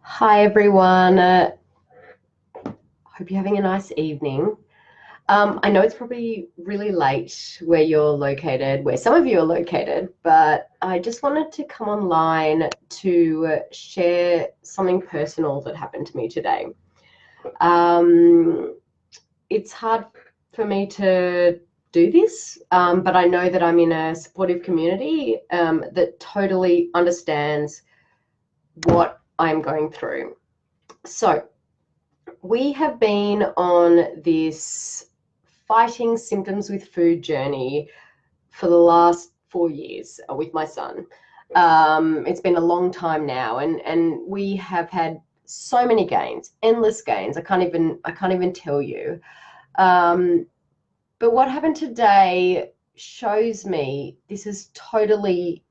Hi everyone. Hope you're having a nice evening. I know it's probably really late where you're located, where some of you are located, but I just wanted to come online to share something personal that happened to me today. Um, it's hard for me to do this, but I know that I'm in a supportive community that totally understands what I'm going through. So, we have been on this fighting symptoms with food journey for the last 4 years with my son. It's been a long time now, and we have had so many gains, endless gains. I can't even tell you. Um, but what happened today shows me this is totally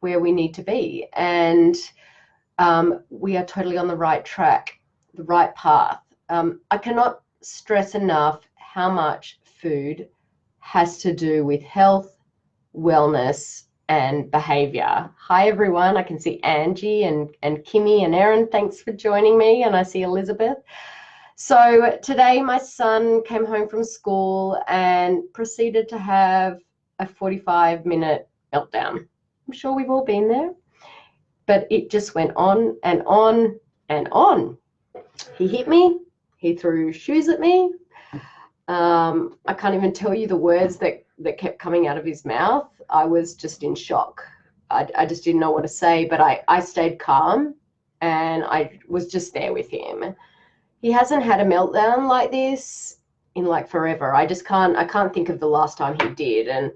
where we need to be, and we are totally on the right track, the right path. I cannot stress enough how much food has to do with health, wellness, and behavior. Hi, everyone. I can see Angie and Kimmy and Erin. Thanks for joining me. And I see Elizabeth. So today my son came home from school and proceeded to have a 45-minute meltdown. I'm sure we've all been there, but it just went on and on and on. He hit me. He threw shoes at me. I can't even tell you the words that kept coming out of his mouth. I was just in shock. I just didn't know what to say, but I stayed calm and I was just there with him. He hasn't had a meltdown like this in like forever. I can't think of the last time he did, and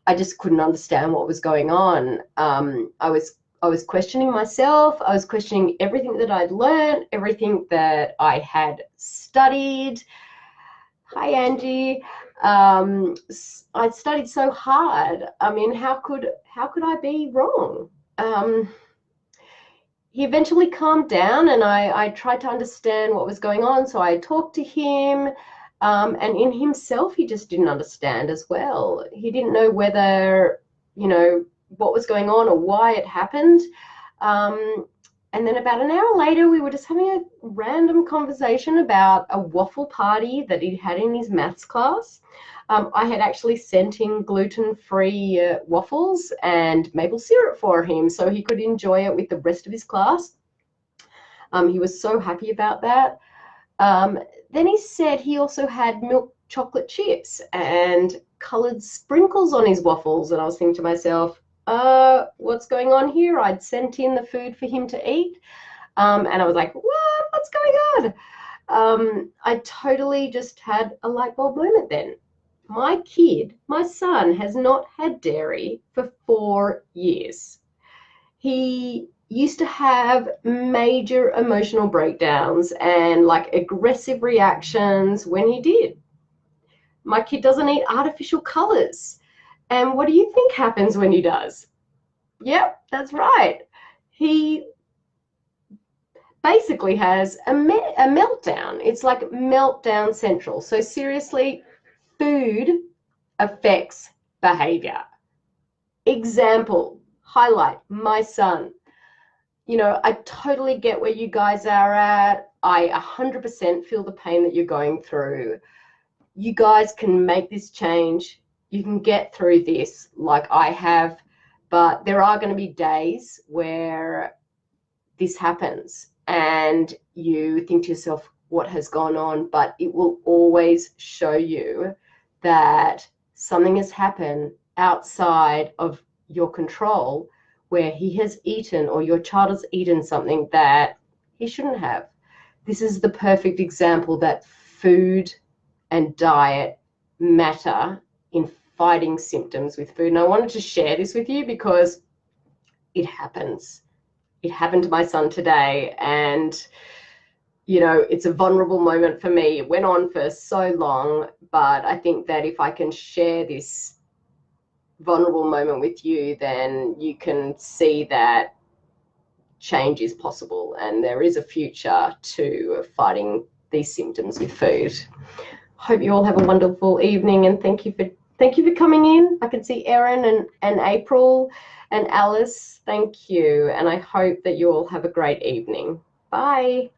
I just couldn't understand what was going on. I was questioning myself. I was questioning everything that I'd learned, everything that I had studied. Hi, Angie. I'd studied so hard. I mean, how could I be wrong? He eventually calmed down, and I tried to understand what was going on. So I talked to him, and in himself, he just didn't understand as well. He didn't know whether, what was going on or why it happened. And then about an hour later, we were just having a random conversation about a waffle party that he had in his maths class. I had actually sent in gluten-free waffles and maple syrup for him so he could enjoy it with the rest of his class. He was so happy about that. Then he said he also had milk chocolate chips and colored sprinkles on his waffles. And I was thinking to myself, what's going on here? I'd sent in the food for him to eat. And I was like, what? What's going on? I totally just had a light bulb moment then. My son, has not had dairy for 4 years. He used to have major emotional breakdowns and like aggressive reactions when he did. My kid doesn't eat artificial colors. And what do you think happens when he does? Yep, that's right. He basically has a meltdown. It's like meltdown central. So seriously, food affects behavior. Example, highlight, my son. I totally get where you guys are at. I 100% feel the pain that you're going through. You guys can make this change. You can get through this like I have, but there are going to be days where this happens and you think to yourself, what has gone on? But it will always show you that something has happened outside of your control, where he has eaten or your child has eaten something that he shouldn't have. This is the perfect example that food and diet matter in fighting symptoms with food. And I wanted to share this with you because it happens. It happened to my son today, and it's a vulnerable moment for me. It went on for so long, but I think that if I can share this vulnerable moment with you, then you can see that change is possible and there is a future to fighting these symptoms with food. Hope you all have a wonderful evening, and thank Thank you for coming in. I can see Erin and April and Alice. Thank you. And I hope that you all have a great evening. Bye.